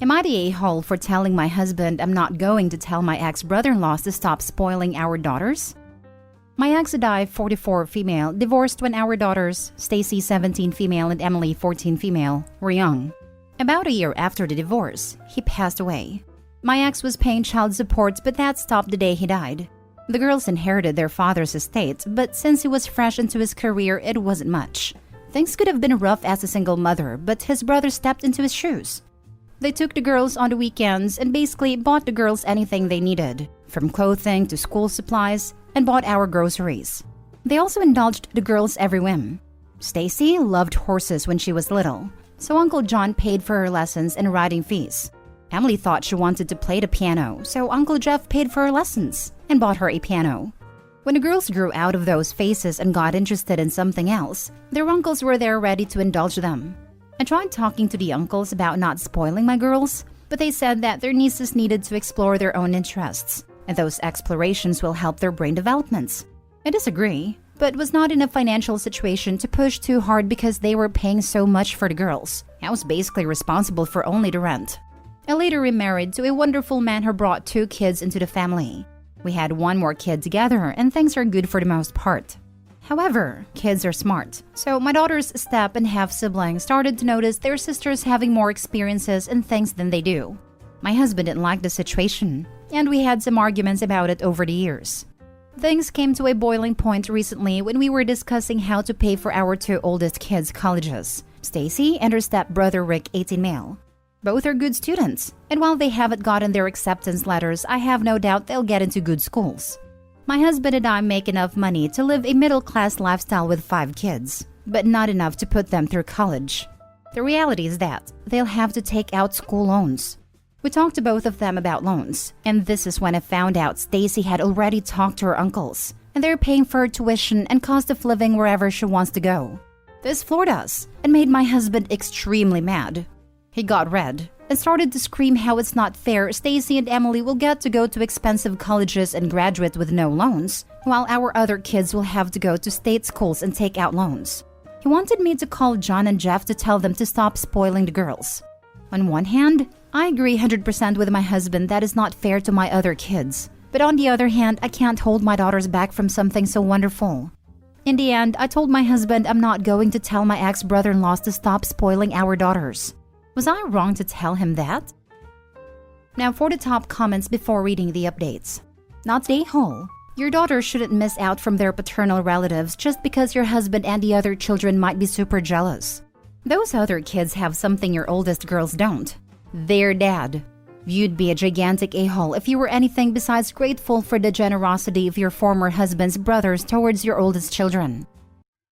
Am I the a-hole for telling my husband I'm not going to tell my ex-brother-in-law to stop spoiling our daughters? My ex-Daug, 44 female, divorced when our daughters, Stacy 17 female and Emily 14 female, were young. About a year after the divorce, he passed away. My ex was paying child support, but that stopped the day he died. The girls inherited their father's estate, but since he was fresh into his career, it wasn't much. Things could have been rough as a single mother, but his brother stepped into his shoes. They took the girls on the weekends and basically bought the girls anything they needed, from clothing to school supplies, and bought our groceries. They also indulged the girls' every whim. Stacy loved horses when she was little, so Uncle John paid for her lessons and riding fees. Emily thought she wanted to play the piano, so Uncle Jeff paid for her lessons and bought her a piano. When the girls grew out of those phases and got interested in something else, their uncles were there ready to indulge them. I tried talking to the uncles about not spoiling my girls, but they said that their nieces needed to explore their own interests, and those explorations will help their brain developments. I disagree, but was not in a financial situation to push too hard because they were paying so much for the girls. I was basically responsible for only the rent. I later remarried to a wonderful man who brought 2 kids into the family. We had 1 more kid together, and things are good for the most part. However, kids are smart, so my daughter's step and half-sibling started to notice their sisters having more experiences and things than they do. My husband didn't like the situation, and we had some arguments about it over the years. Things came to a boiling point recently when we were discussing how to pay for our 2 oldest kids' colleges, Stacy and her stepbrother Rick, 18 male. Both are good students, and while they haven't gotten their acceptance letters, I have no doubt they'll get into good schools. My husband and I make enough money to live a middle-class lifestyle with 5 kids, but not enough to put them through college. The reality is that they'll have to take out school loans. We talked to both of them about loans, and this is when I found out Stacy had already talked to her uncles, and they're paying for her tuition and cost of living wherever she wants to go. This floored us and made my husband extremely mad. He got red and started to scream how it's not fair Stacy and Emily will get to go to expensive colleges and graduate with no loans, while our other kids will have to go to state schools and take out loans. He wanted me to call John and Jeff to tell them to stop spoiling the girls. On one hand, I agree 100% with my husband that is not fair to my other kids. But on the other hand, I can't hold my daughters back from something so wonderful. In the end, I told my husband I'm not going to tell my ex-brother-in-laws to stop spoiling our daughters. Was I wrong to tell him that? Now for the top comments before reading the updates. Not a hole. Your daughter shouldn't miss out from their paternal relatives just because your husband and the other children might be super jealous. Those other kids have something your oldest girls don't. Their dad. You'd be a gigantic a-hole if you were anything besides grateful for the generosity of your former husband's brothers towards your oldest children.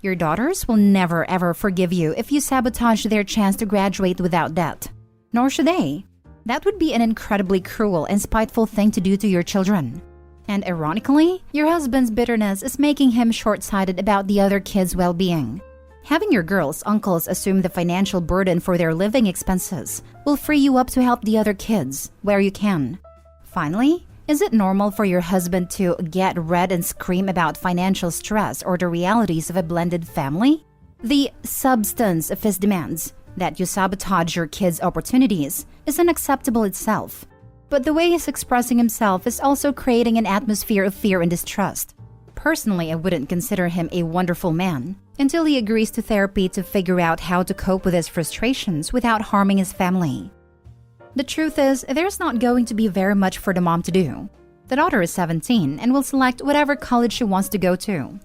Your daughters will never ever forgive you if you sabotage their chance to graduate without debt. Nor should they. That would be an incredibly cruel and spiteful thing to do to your children. And ironically, your husband's bitterness is making him short-sighted about the other kids' well-being. Having your girls' uncles assume the financial burden for their living expenses will free you up to help the other kids where you can. Finally, is it normal for your husband to get red and scream about financial stress or the realities of a blended family? The substance of his demands, that you sabotage your kids' opportunities, is unacceptable itself. But the way he's expressing himself is also creating an atmosphere of fear and distrust. Personally, I wouldn't consider him a wonderful man until he agrees to therapy to figure out how to cope with his frustrations without harming his family. The truth is, there's not going to be very much for the mom to do. The daughter is 17 and will select whatever college she wants to go to.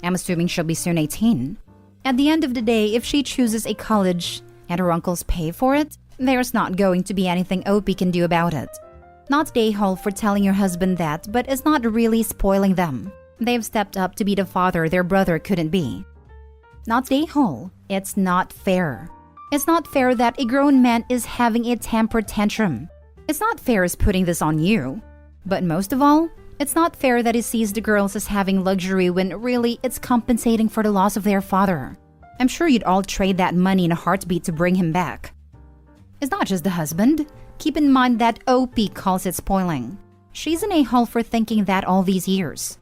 I'm assuming she'll be soon 18. At the end of the day, if she chooses a college and her uncles pay for it, there's not going to be anything OP can do about it. Not a hole for telling your husband that, but it's not really spoiling them. They've stepped up to be the father their brother couldn't be. Not a hole. It's not fair. It's not fair that a grown man is having a temper tantrum. It's not fair as putting this on you. But most of all, it's not fair that he sees the girls as having luxury when really it's compensating for the loss of their father. I'm sure you'd all trade that money in a heartbeat to bring him back. It's not just the husband. Keep in mind that OP calls it spoiling. She's an a-hole for thinking that all these years.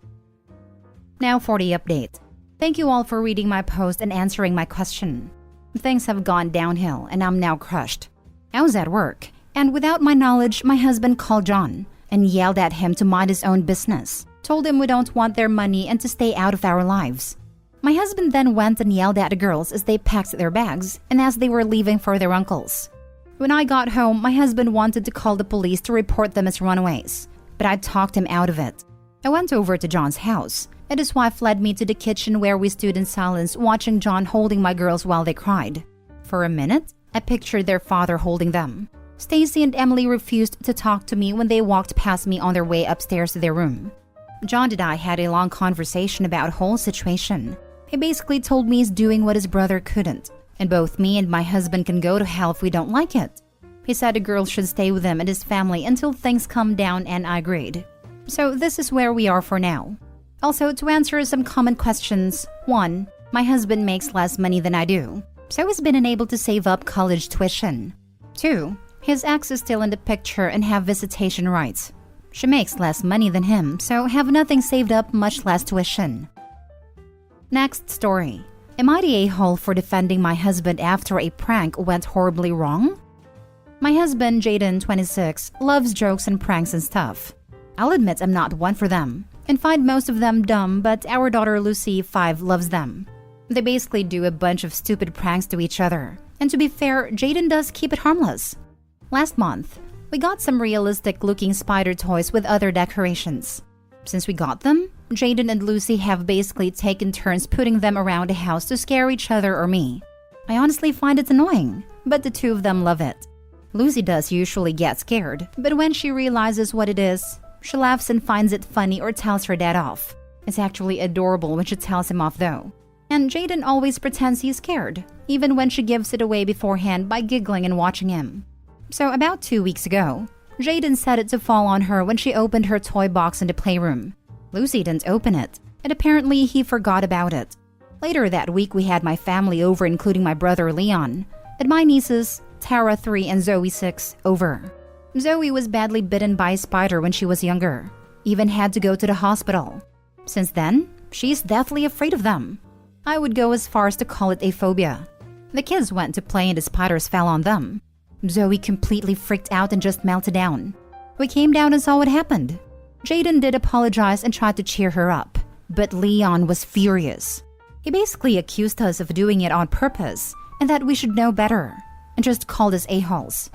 Now for the update. Thank you all for reading my post and answering my question. Things have gone downhill and I'm now crushed. I was at work, and without my knowledge, my husband called John and yelled at him to mind his own business, told him we don't want their money and to stay out of our lives. My husband then went and yelled at the girls as they packed their bags and as they were leaving for their uncles. When I got home, my husband wanted to call the police to report them as runaways, but I talked him out of it. I went over to John's house, and his wife led me to the kitchen where we stood in silence watching John holding my girls while they cried. For a minute, I pictured their father holding them. Stacy and Emily refused to talk to me when they walked past me on their way upstairs to their room. John and I had a long conversation about the whole situation. He basically told me he's doing what his brother couldn't, and both me and my husband can go to hell if we don't like it. He said the girls should stay with him and his family until things calm down, and I agreed. So this is where we are for now. Also, to answer some common questions, 1. My husband makes less money than I do, so he's been unable to save up college tuition. 2. His ex is still in the picture and have visitation rights. She makes less money than him, so have nothing saved up, much less tuition. Next story. Am I the a-hole for defending my husband after a prank went horribly wrong? My husband, Jaden, 26, loves jokes and pranks and stuff. I'll admit I'm not one for them and find most of them dumb, but our daughter Lucy, 5, loves them. They basically do a bunch of stupid pranks to each other. And to be fair, Jaden does keep it harmless. Last month, we got some realistic-looking spider toys with other decorations. Since we got them, Jaden and Lucy have basically taken turns putting them around the house to scare each other or me. I honestly find it annoying, but the two of them love it. Lucy does usually get scared, but when she realizes what it is, she laughs and finds it funny or tells her dad off. It's actually adorable when she tells him off though. And Jaden always pretends he's scared, even when she gives it away beforehand by giggling and watching him. So about 2 weeks ago, Jaden said it to fall on her when she opened her toy box in the playroom. Lucy didn't open it, and apparently he forgot about it. Later that week we had my family over, including my brother Leon, and my nieces, Tara 3 and Zoe 6, over. Zoe was badly bitten by a spider when she was younger, even had to go to the hospital. Since then, she's deathly afraid of them. I would go as far as to call it a phobia. The kids went to play and the spiders fell on them. Zoe completely freaked out and just melted down. We came down and saw what happened. Jaden did apologize and tried to cheer her up, but Leon was furious. He basically accused us of doing it on purpose and that we should know better, and just called us a-holes.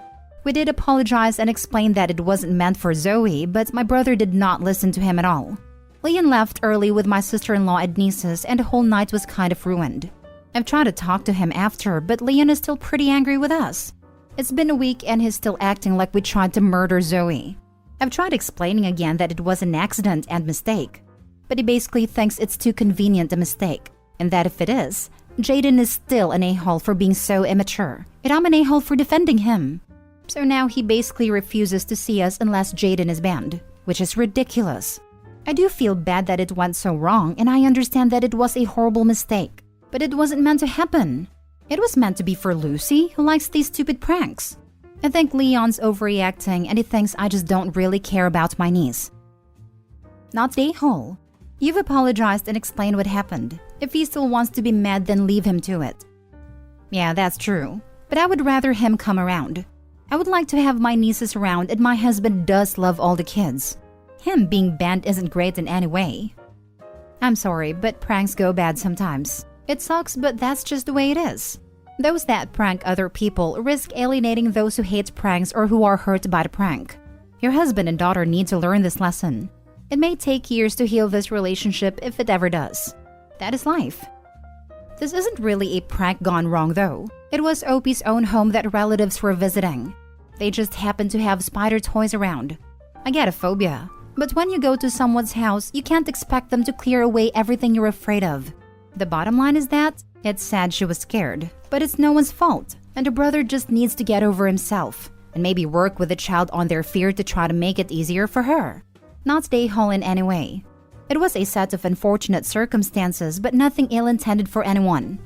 We did apologize and explain that it wasn't meant for Zoe, but my brother did not listen to him at all. Leon left early with my sister-in-law and nieces, and the whole night was kind of ruined. I've tried to talk to him after, but Leon is still pretty angry with us. It's been a week and he's still acting like we tried to murder Zoe. I've tried explaining again that it was an accident and mistake, but he basically thinks it's too convenient a mistake, and that if it is, Jaden is still an a-hole for being so immature, and I'm an a-hole for defending him. So now he basically refuses to see us unless Jaden is banned, which is ridiculous. I do feel bad that it went so wrong, and I understand that it was a horrible mistake, but it wasn't meant to happen. It was meant to be for Lucy, who likes these stupid pranks. I think Leon's overreacting and he thinks I just don't really care about my niece. Not the a-hole. You've apologized and explained what happened. If he still wants to be mad, then leave him to it. Yeah, that's true, but I would rather him come around. I would like to have my nieces around, and my husband does love all the kids. Him being banned isn't great in any way. I'm sorry, but pranks go bad sometimes. It sucks, but that's just the way it is. Those that prank other people risk alienating those who hate pranks or who are hurt by the prank. Your husband and daughter need to learn this lesson. It may take years to heal this relationship if it ever does. That is life. This isn't really a prank gone wrong though. It was Opie's own home that relatives were visiting. They just happened to have spider toys around. I get a phobia, but when you go to someone's house, you can't expect them to clear away everything you're afraid of. The bottom line is that it's sad she was scared, but it's no one's fault, and the brother just needs to get over himself and maybe work with the child on their fear to try to make it easier for her. Not stay whole in any way. It was a set of unfortunate circumstances, but nothing ill-intended for anyone.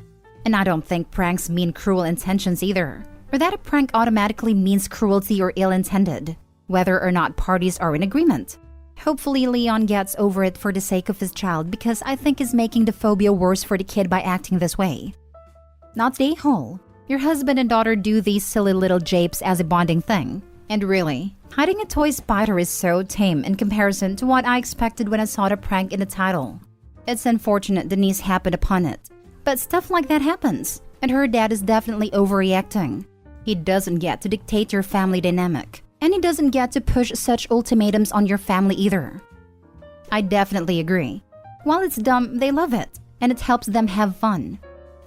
And I don't think pranks mean cruel intentions either, or that a prank automatically means cruelty or ill-intended, whether or not parties are in agreement. Hopefully, Leon gets over it for the sake of his child because I think he's making the phobia worse for the kid by acting this way. Not the a-hole. Your husband and daughter do these silly little japes as a bonding thing. And really, hiding a toy spider is so tame in comparison to what I expected when I saw the prank in the title. It's unfortunate Denise happened upon it, but stuff like that happens, and her dad is definitely overreacting. He doesn't get to dictate your family dynamic, and he doesn't get to push such ultimatums on your family either. I definitely agree. While it's dumb, they love it, and it helps them have fun.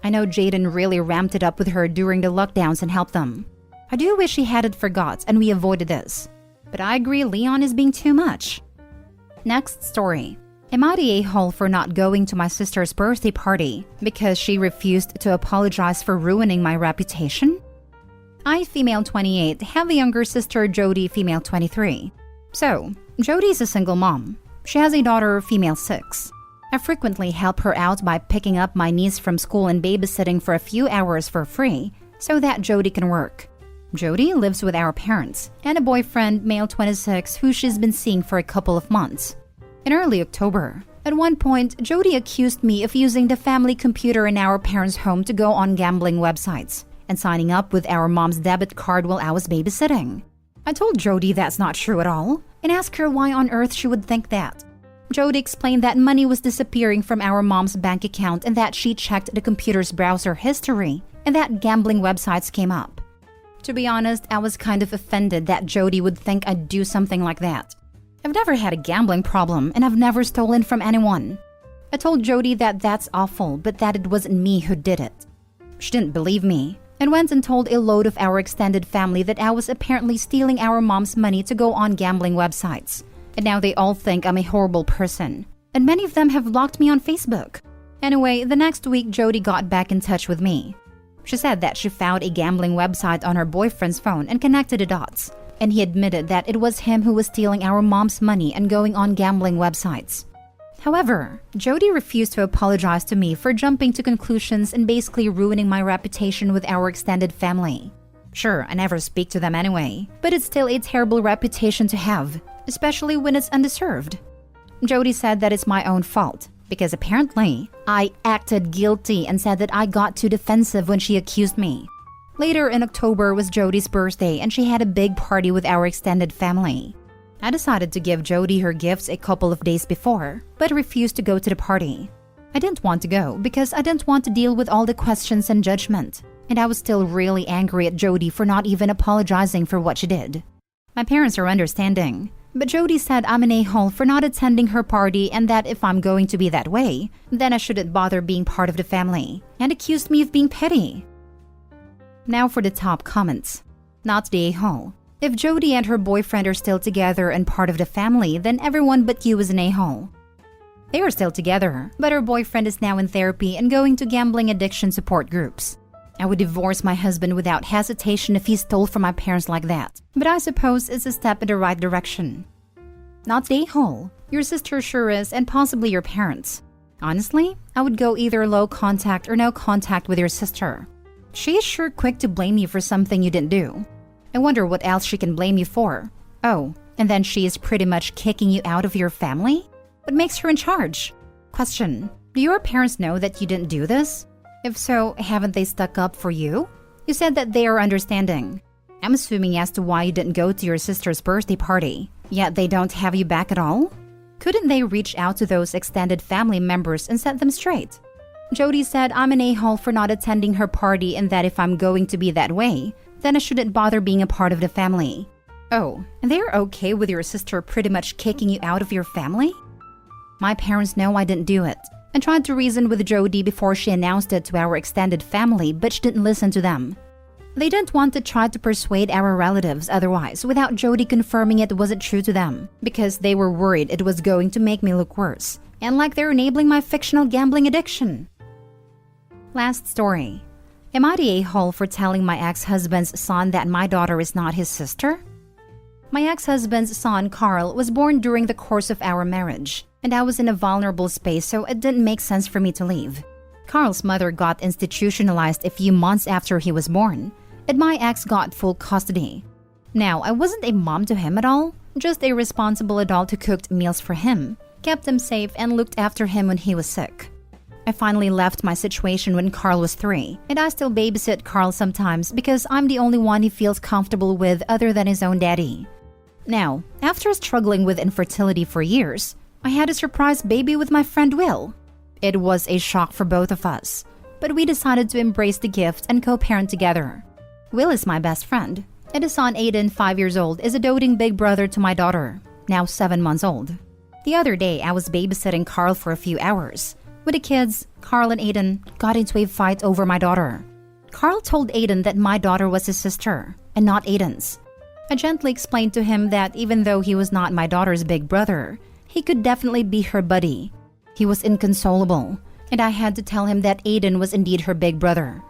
I know Jaden really ramped it up with her during the lockdowns and helped them. I do wish he hadn't forgot and we avoided this. But I agree Leon is being too much. Next story. Am I the a-hole for not going to my sister's birthday party because she refused to apologize for ruining my reputation? I, female 28, have a younger sister, Jody, female 23. So, Jody is a single mom. She has a daughter, female 6. I frequently help her out by picking up my niece from school and babysitting for a few hours for free so that Jody can work. Jody lives with our parents and a boyfriend, male 26, who she's been seeing for a couple of months. In early October, at one point, Jody accused me of using the family computer in our parents' home to go on gambling websites and signing up with our mom's debit card while I was babysitting. I told Jody that's not true at all and asked her why on earth she would think that. Jody explained that money was disappearing from our mom's bank account and that she checked the computer's browser history and that gambling websites came up. To be honest, I was kind of offended that Jody would think I'd do something like that. I've never had a gambling problem and I've never stolen from anyone. I told Jody that that's awful, but that it wasn't me who did it. She didn't believe me and went and told a load of our extended family that I was apparently stealing our mom's money to go on gambling websites. And now they all think I'm a horrible person. And many of them have blocked me on Facebook. Anyway, the next week Jody got back in touch with me. She said that she found a gambling website on her boyfriend's phone and connected the dots. And he admitted that it was him who was stealing our mom's money and going on gambling websites. However, Jody refused to apologize to me for jumping to conclusions and basically ruining my reputation with our extended family. Sure, I never speak to them anyway, but it's still a terrible reputation to have, especially when it's undeserved. Jody said that it's my own fault, because apparently, I acted guilty and said that I got too defensive when she accused me. Later in October was Jody's birthday and she had a big party with our extended family. I decided to give Jody her gifts a couple of days before, but refused to go to the party. I didn't want to go because I didn't want to deal with all the questions and judgment, and I was still really angry at Jody for not even apologizing for what she did. My parents are understanding, but Jody said I'm an a-hole for not attending her party and that if I'm going to be that way, then I shouldn't bother being part of the family, and accused me of being petty. Now for the top comments. Not the a-hole. If Jody and her boyfriend are still together and part of the family, then everyone but you is an a-hole. They are still together, but her boyfriend is now in therapy and going to gambling addiction support groups. I would divorce my husband without hesitation if he stole from my parents like that, but I suppose it's a step in the right direction. Not the a-hole. Your sister sure is, and possibly your parents. Honestly, I would go either low contact or no contact with your sister. She is sure quick to blame you for something you didn't do. I wonder what else she can blame you for. Oh, and then she is pretty much kicking you out of your family? What makes her in charge? Question: do your parents know that you didn't do this? If so, haven't they stuck up for you? You said that they are understanding. I'm assuming as to why you didn't go to your sister's birthday party, yet they don't have you back at all? Couldn't they reach out to those extended family members and set them straight? Jody said I'm an a-hole for not attending her party and that if I'm going to be that way, then I shouldn't bother being a part of the family. Oh, and they're okay with your sister pretty much kicking you out of your family? My parents know I didn't do it, and tried to reason with Jody before she announced it to our extended family, but she didn't listen to them. They didn't want to try to persuade our relatives otherwise without Jody confirming it wasn't true to them, because they were worried it was going to make me look worse, and like they're enabling my fictional gambling addiction. Last story. Am I the a-hole for telling my ex-husband's son that my daughter is not his sister? My ex-husband's son, Carl, was born during the course of our marriage, and I was in a vulnerable space, so it didn't make sense for me to leave. Carl's mother got institutionalized a few months after he was born, and my ex got full custody. Now, I wasn't a mom to him at all, Just a responsible adult who cooked meals for him, kept him safe, and looked after him when he was sick. I finally left my situation when Carl was 3, and I still babysit Carl sometimes because I'm the only one he feels comfortable with other than his own daddy. Now, after struggling with infertility for years, I had a surprise baby with my friend Will. It was a shock for both of us, but we decided to embrace the gift and co-parent together. Will is my best friend, and his son Aiden, 5 years old, is a doting big brother to my daughter, now 7 months old. The other day, I was babysitting Carl for a few hours. With the kids, Carl and Aiden got into a fight over my daughter. Carl told Aiden that my daughter was his sister and not Aiden's. I gently explained to him that even though he was not my daughter's big brother, he could definitely be her buddy. He was inconsolable, and I had to tell him that Aiden was indeed her big brother.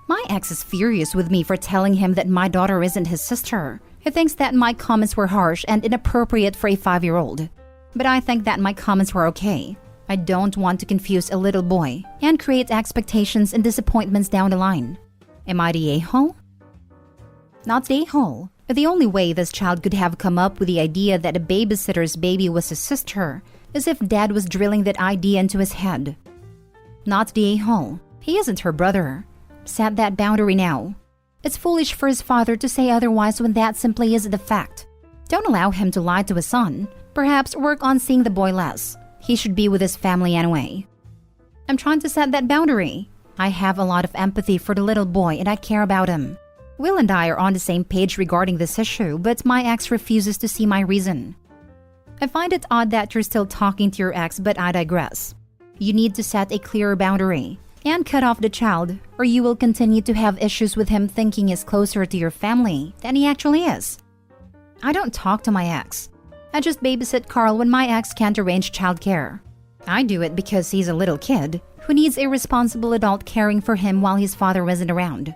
My ex is furious with me for telling him that my daughter isn't his sister. He thinks that my comments were harsh and inappropriate for a 5-year-old. But I think that my comments were okay. I don't want to confuse a little boy and create expectations and disappointments down the line. Am I the a-hole? Not the a-hole. The only way this child could have come up with the idea that a babysitter's baby was his sister is if dad was drilling that idea into his head. Not the a-hole. He isn't her brother. Set that boundary now. It's foolish for his father to say otherwise when that simply is the fact. Don't allow him to lie to his son. Perhaps work on seeing the boy less. He should be with his family anyway. I'm trying to set that boundary. I have a lot of empathy for the little boy and I care about him. Will and I are on the same page regarding this issue, but my ex refuses to see my reason. I find it odd that you're still talking to your ex, but I digress. You need to set a clearer boundary and cut off the child, or you will continue to have issues with him thinking he's closer to your family than he actually is. I don't talk to my ex. I just babysit Carl when my ex can't arrange childcare. I do it because he's a little kid who needs a responsible adult caring for him while his father wasn't around.